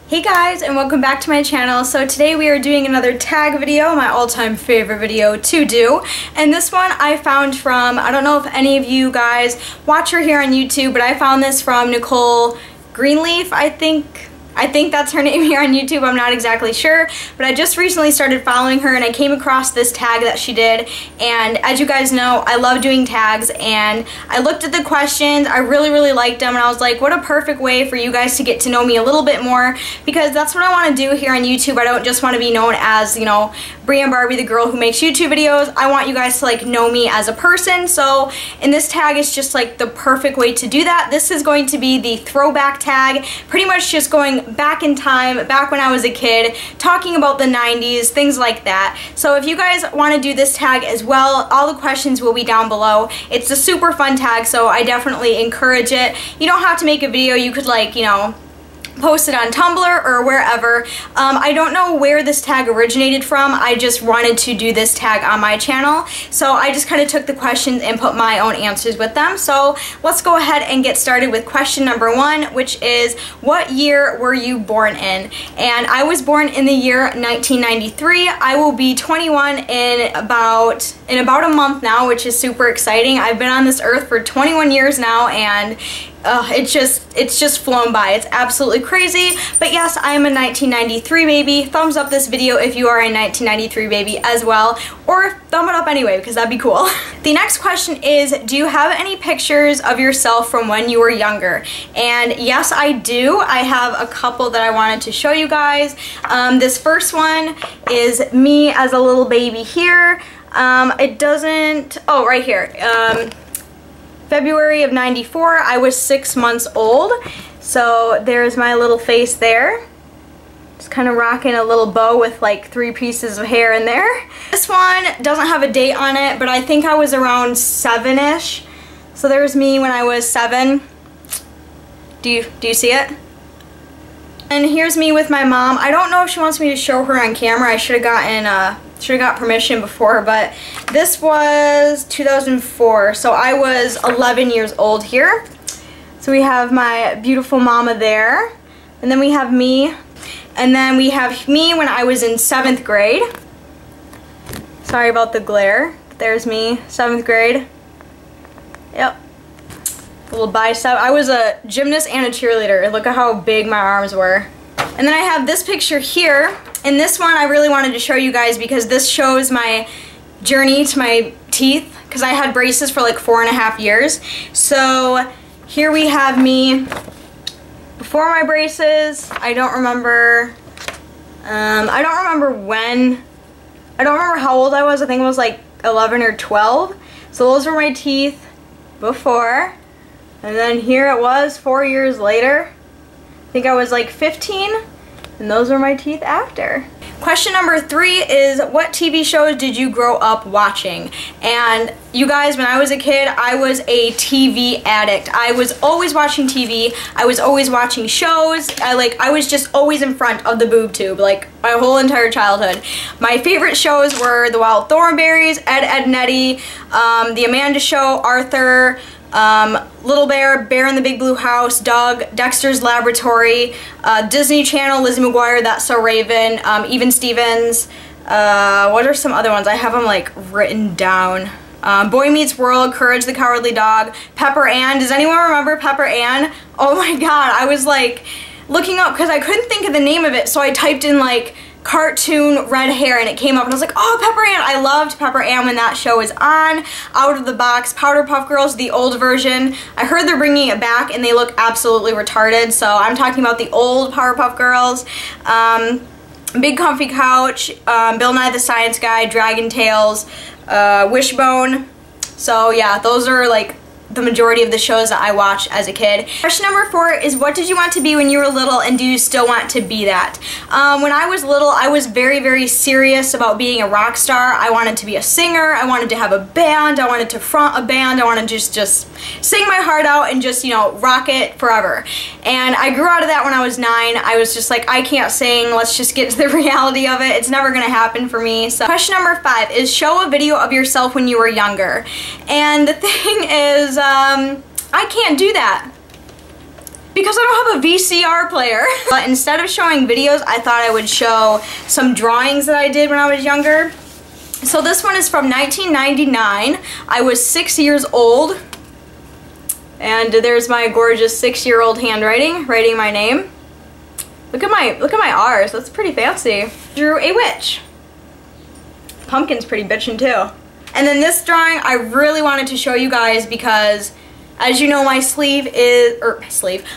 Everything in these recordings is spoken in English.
Hey guys, and welcome back to my channel. So today we are doing another tag video, my all-time favorite video to do. And this one I found from, I don't know if any of you guys watch her here on YouTube, but I found this from Nicole Greenleaf, I think that's her name here on YouTube. I'm not exactly sure, but I just recently started following her and I came across this tag that she did. And as you guys know, I love doing tags, and I looked at the questions. I really liked them, and I was like, what a perfect way for you guys to get to know me a little bit more, because that's what I want to do here on YouTube. I don't just want to be known as, you know, BreeAnn Barbie, the girl who makes YouTube videos. I want you guys to like know me as a person. So in this tag, it's just like the perfect way to do that. This is going to be the throwback tag, pretty much just going back in time, back when I was a kid, talking about the 90s, things like that. So if you guys want to do this tag as well, all the questions will be down below. It's a super fun tag, so I definitely encourage it. You don't have to make a video. You could, like, you know, post it on Tumblr or wherever. I don't know where this tag originated from. I just wanted to do this tag on my channel, so I just kind of took the questions and put my own answers with them. So let's go ahead and get started with question number 1, which is, what year were you born in? And I was born in the year 1993. I will be 21 in about a month now, which is super exciting. I've been on this earth for 21 years now, and it's just flown by. It's absolutely crazy. But yes, I am a 1993 baby. Thumbs up this video if you are a 1993 baby as well, or thumb it up anyway, because that'd be cool. The next question is, do you have any pictures of yourself from when you were younger? And yes, I do. I have a couple that I wanted to show you guys. This first one is me as a little baby here. Right here. February of '94, I was 6 months old. So there's my little face there. Just kind of rocking a little bow with like 3 pieces of hair in there. This one doesn't have a date on it, but I think I was around 7-ish. So there's me when I was 7. Do you see it? And here's me with my mom. I don't know if she wants me to show her on camera. I should have got permission before, but this was 2004, so I was 11 years old here. So we have my beautiful mama there, and then we have me, and then we have me when I was in 7th grade. Sorry about the glare. There's me, 7th grade. Yep. Little bicep. I was a gymnast and a cheerleader. Look at how big my arms were. And then I have this picture here. And this one I really wanted to show you guys because this shows my journey to my teeth, because I had braces for like 4.5 years. So here we have me before my braces. I don't remember when. I don't remember how old I was. I think it was like 11 or 12. So those were my teeth before. And then here it was 4 years later. I think I was like 15. And those are my teeth after. Question number 3 is, what TV shows did you grow up watching? And you guys, when I was a kid, I was a TV addict. I was always watching TV. I was always watching shows. I was just always in front of the boob tube, like my whole entire childhood. My favorite shows were The Wild Thornberrys, Ed, and Eddie, The Amanda Show, Arthur, Little Bear, Bear in the Big Blue House, Doug, Dexter's Laboratory, Disney Channel, Lizzie McGuire, That's So Raven, Even Stevens. What are some other ones? I have them like written down. Boy Meets World, Courage the Cowardly Dog, Pepper Ann. Does anyone remember Pepper Ann? Oh my god, I was like looking up because I couldn't think of the name of it, so I typed in like cartoon red hair and it came up, and I was like, oh, Pepper Ann. I loved Pepper Ann when that show was on. Out of the Box, Powerpuff Girls, the old version. I heard they're bringing it back and they look absolutely retarded, so I'm talking about the old Powerpuff Girls. Big Comfy Couch, Bill Nye the Science Guy, Dragon Tales, Wishbone. So yeah, those are like the majority of the shows that I watched as a kid. Question number 4 is, what did you want to be when you were little, and do you still want to be that? When I was little, I was very serious about being a rock star. I wanted to be a singer. I wanted to have a band. I wanted to front a band. I wanted to just sing my heart out and just, you know, rock it forever. And I grew out of that when I was 9. I was just like, I can't sing. Let's just get to the reality of it. It's never gonna happen for me. So question number 5 is, show a video of yourself when you were younger. And the thing is, I can't do that. because I don't have a VCR player. But instead of showing videos, I thought I would show some drawings that I did when I was younger. So this one is from 1999. I was 6 years old. And there's my gorgeous 6-year-old handwriting, writing my name. Look at my R's, that's pretty fancy. Drew a witch. Pumpkin's pretty bitchin' too. And then this drawing I really wanted to show you guys because, as you know, my sleeve is,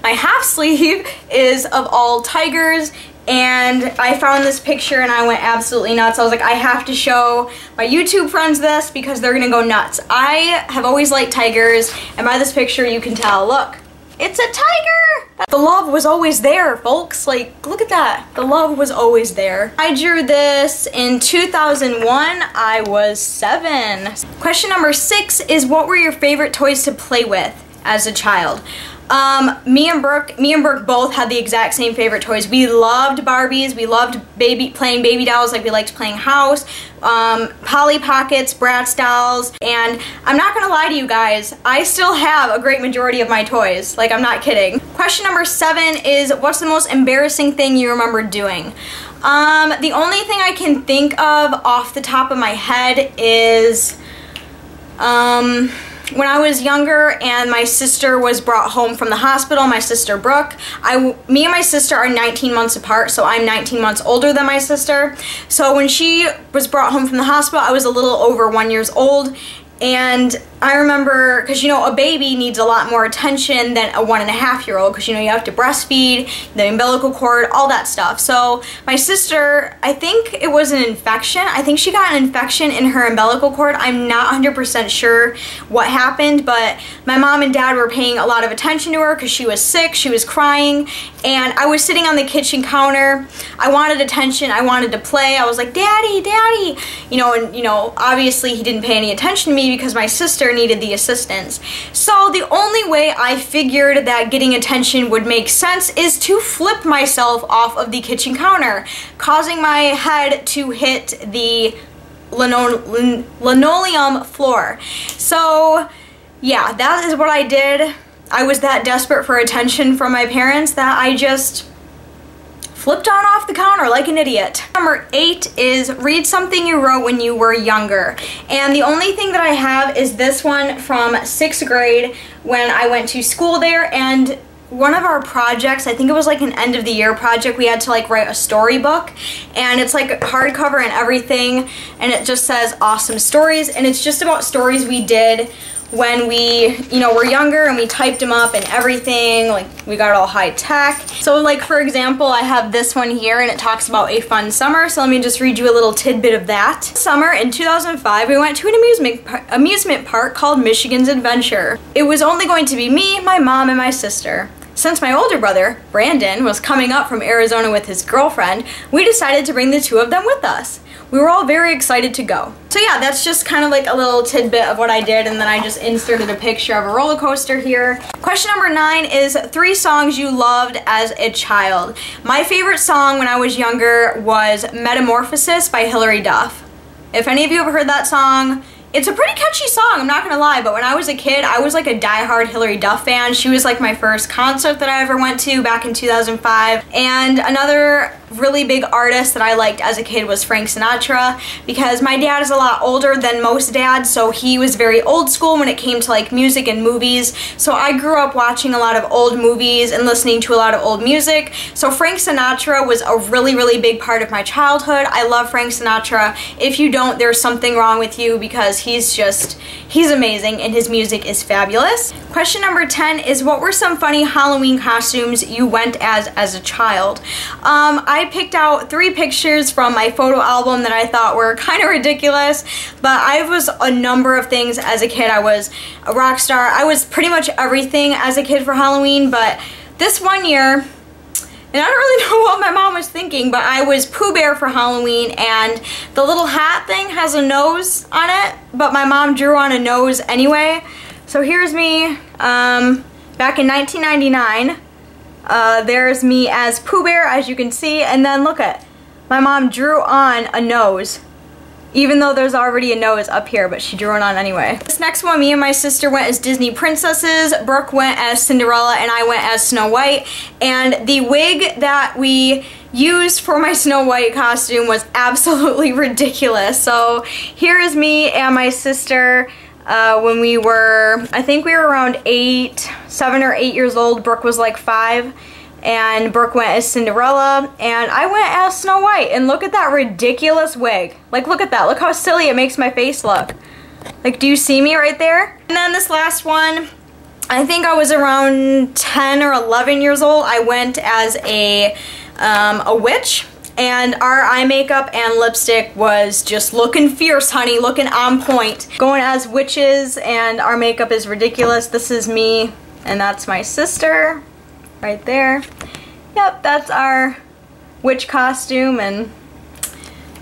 my half sleeve is of all tigers, and I found this picture and I went absolutely nuts. I was like, I have to show my YouTube friends this because they're gonna go nuts. I have always liked tigers, and by this picture you can tell, look, it's a tiger! The love was always there, folks. Like, look at that. The love was always there. I drew this in 2001. I was 7. Question number 6 is, what were your favorite toys to play with as a child? Me and Brooke both had the exact same favorite toys. We loved Barbies. We loved playing baby dolls, like we liked playing house, Polly Pockets, Bratz dolls, and I'm not gonna lie to you guys, I still have a great majority of my toys. Like, I'm not kidding. Question number 7 is, what's the most embarrassing thing you remember doing? The only thing I can think of off the top of my head is, when I was younger and my sister was brought home from the hospital, my sister Brooke, me and my sister are 19 months apart, so I'm 19 months older than my sister. So when she was brought home from the hospital, I was a little over 1 year old. And I remember, because you know, a baby needs a lot more attention than a 1.5-year-old, because you know, you have to breastfeed, the umbilical cord, all that stuff. So my sister, I think it was an infection. I think she got an infection in her umbilical cord. I'm not 100% sure what happened, but my mom and dad were paying a lot of attention to her because she was sick, she was crying, and I was sitting on the kitchen counter. I wanted attention, I wanted to play. I was like, Daddy, Daddy, you know, and you know, obviously he didn't pay any attention to me because my sister needed the assistance. So the only way I figured that getting attention would make sense is to flip myself off of the kitchen counter, causing my head to hit the linoleum floor. So yeah, that is what I did. I was that desperate for attention from my parents that I just flipped on off the counter like an idiot. Number 8 is, read something you wrote when you were younger. And the only thing that I have is this one from 6th grade when I went to school there, and one of our projects, I think it was like an end of the year project, we had to like write a storybook, and it's like hardcover and everything, and it just says awesome stories, and it's just about stories we did when we, you know, were younger, and we typed them up and everything, like we got it all high tech. So like, for example, I have this one here and it talks about a fun summer, so let me just read you a little tidbit of that. Summer in 2005, we went to an amusement park called Michigan's Adventure. It was only going to be me, my mom, and my sister. Since my older brother, Brandon, was coming up from Arizona with his girlfriend, we decided to bring the two of them with us. We were all very excited to go. So yeah, that's just kind of like a little tidbit of what I did, and then I just inserted a picture of a roller coaster here. Question number 9 is 3 songs you loved as a child. My favorite song when I was younger was Metamorphosis by Hilary Duff. If any of you have heard that song, it's a pretty catchy song, I'm not gonna lie, but when I was a kid, I was like a diehard Hilary Duff fan. She was like my first concert that I ever went to back in 2005. And another really big artist that I liked as a kid was Frank Sinatra, because my dad is a lot older than most dads, so he was very old school when it came to like music and movies. So I grew up watching a lot of old movies and listening to a lot of old music. So Frank Sinatra was a really, really big part of my childhood. I love Frank Sinatra. If you don't, there's something wrong with you, because he's amazing and his music is fabulous. Question number 10 is, what were some funny Halloween costumes you went as a child? I picked out 3 pictures from my photo album that I thought were kind of ridiculous, but I was a number of things as a kid. I was a rock star. I was pretty much everything as a kid for Halloween, but this one year, and I don't really know what my mom was thinking, but I was Pooh Bear for Halloween, and the little hat thing has a nose on it, but my mom drew on a nose anyway. So here's me back in 1999. There's me as Pooh Bear, as you can see, and then look at, my mom drew on a nose. Even though there's already a nose up here, but she drew it on anyway. This next one, me and my sister went as Disney princesses. Brooke went as Cinderella and I went as Snow White. And the wig that we used for my Snow White costume was absolutely ridiculous. So here is me and my sister when we were, I think we were around 7 or 8 years old. Brooke was like 5. And Brooke went as Cinderella, and I went as Snow White. And look at that ridiculous wig. Like, look at that. Look how silly it makes my face look. Like, do you see me right there? And then this last one, I think I was around 10 or 11 years old. I went as a witch, and our eye makeup and lipstick was just looking fierce, honey, looking on point. Going as witches, and our makeup is ridiculous. This is me, and that's my sister. Right there. Yep, that's our witch costume, and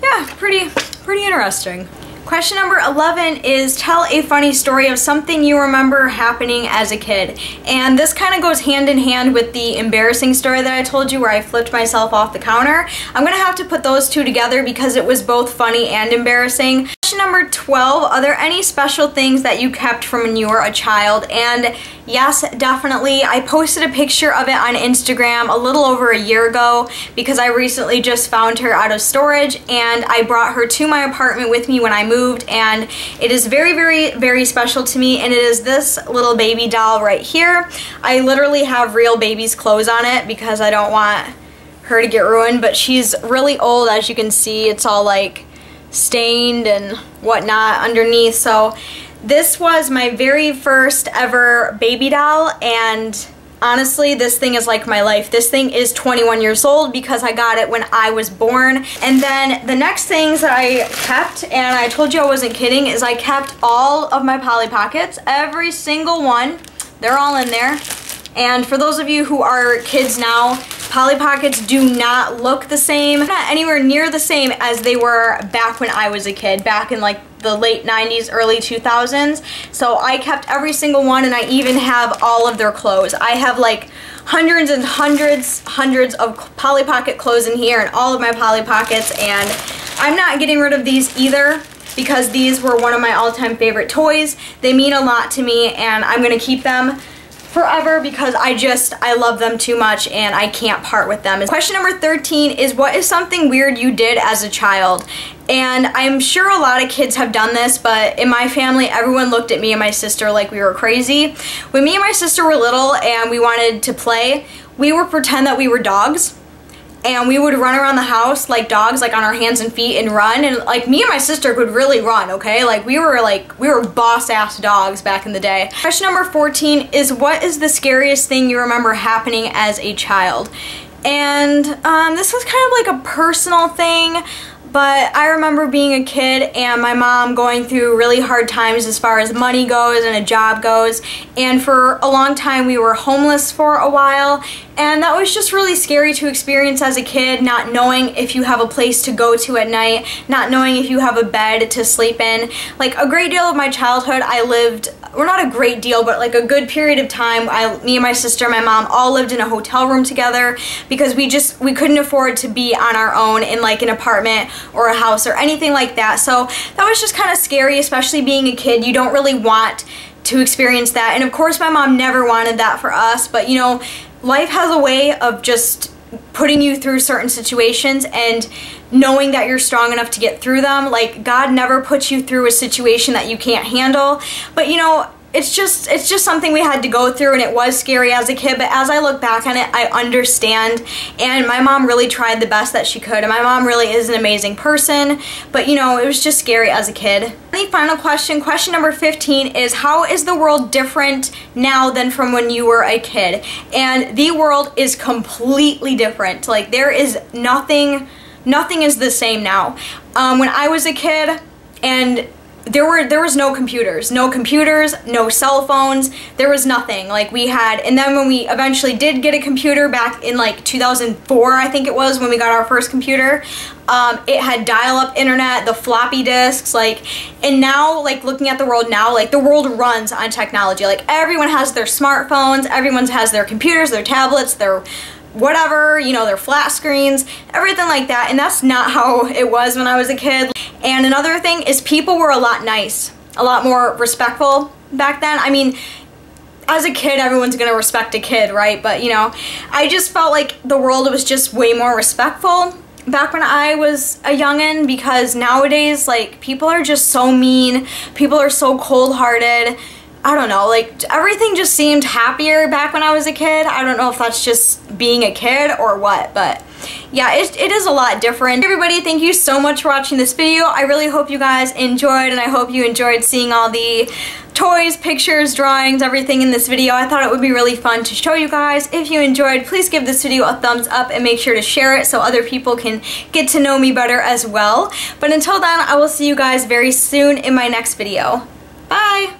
yeah, pretty interesting. Question number 11 is tell a funny story of something you remember happening as a kid. And this kind of goes hand in hand with the embarrassing story that I told you where I flipped myself off the counter. I'm gonna have to put those two together because it was both funny and embarrassing. Question number 12, are there any special things that you kept from when you were a child? And yes, definitely. I posted a picture of it on Instagram a little over a year ago because I recently just found her out of storage, and I brought her to my apartment with me when I moved, and it is very, very, very special to me, and it is this little baby doll right here. I literally have real baby's clothes on it because I don't want her to get ruined, but she's really old, as you can see. It's all like stained and whatnot underneath. So this was my very first ever baby doll, and honestly, this thing is like my life. This thing is 21 years old because I got it when I was born. And then the next things that I kept, and I told you I wasn't kidding, is I kept all of my Polly Pockets, every single one. They're all in there. And for those of you who are kids now, Polly Pockets do not look the same, not anywhere near the same as they were back when I was a kid, back in like the late 90s, early 2000s. So I kept every single one, and I even have all of their clothes. I have like hundreds and hundreds of Polly Pocket clothes in here, and all of my Polly Pockets, and I'm not getting rid of these either because these were one of my all-time favorite toys. They mean a lot to me, and I'm gonna keep them forever because I love them too much and I can't part with them. Question number 13 is what is something weird you did as a child? And I'm sure a lot of kids have done this, but in my family, everyone looked at me and my sister like we were crazy. When me and my sister were little and we wanted to play, we would pretend that we were dogs. And we would run around the house like dogs, like on our hands and feet, and run. And like me and my sister could really run, okay? Like we were boss-ass dogs back in the day. Question number 14 is what is the scariest thing you remember happening as a child? And this was kind of like a personal thing, but I remember being a kid and my mom going through really hard times as far as money goes and a job goes, and for a long time we were homeless for a while, and that was just really scary to experience as a kid, not knowing if you have a place to go to at night, not knowing if you have a bed to sleep in. Like a great deal of my childhood I lived, or not a great deal, but like a good period of time, me and my sister and my mom all lived in a hotel room together because we couldn't afford to be on our own in like an apartment or a house or anything like that. So that was just kind of scary, especially being a kid. You don't really want to experience that. And of course my mom never wanted that for us, but you know, life has a way of just putting you through certain situations and knowing that you're strong enough to get through them. Like God never puts you through a situation that you can't handle, but you know, it's just something we had to go through, and it was scary as a kid, but as I look back on it, I understand, and my mom really tried the best that she could, and my mom really is an amazing person, but you know, it was just scary as a kid. The final question number 15 is how is the world different now than from when you were a kid? And the world is completely different. Like there is nothing is the same now. When I was a kid, and there was no computers, no cell phones, there was nothing. Like we had, and then when we eventually did get a computer back in like 2004, I think it was when we got our first computer, it had dial-up internet, the floppy disks, like, and now, like looking at the world now, like the world runs on technology. Like everyone has their smartphones, everyone has their computers, their tablets, their whatever, you know, they're flat screens, everything like that, and that's not how it was when I was a kid. And another thing is people were a lot a lot more respectful back then. I mean, as a kid, everyone's gonna respect a kid, right? But, you know, I just felt like the world was just way more respectful back when I was a youngin', because nowadays, like, people are just so mean, people are so cold-hearted. I don't know, like, everything just seemed happier back when I was a kid. I don't know if that's just being a kid or what, but yeah, it is a lot different. Everybody, thank you so much for watching this video. I really hope you guys enjoyed, and I hope you enjoyed seeing all the toys, pictures, drawings, everything in this video. I thought it would be really fun to show you guys. If you enjoyed, please give this video a thumbs up and make sure to share it so other people can get to know me better as well. But until then, I will see you guys very soon in my next video. Bye!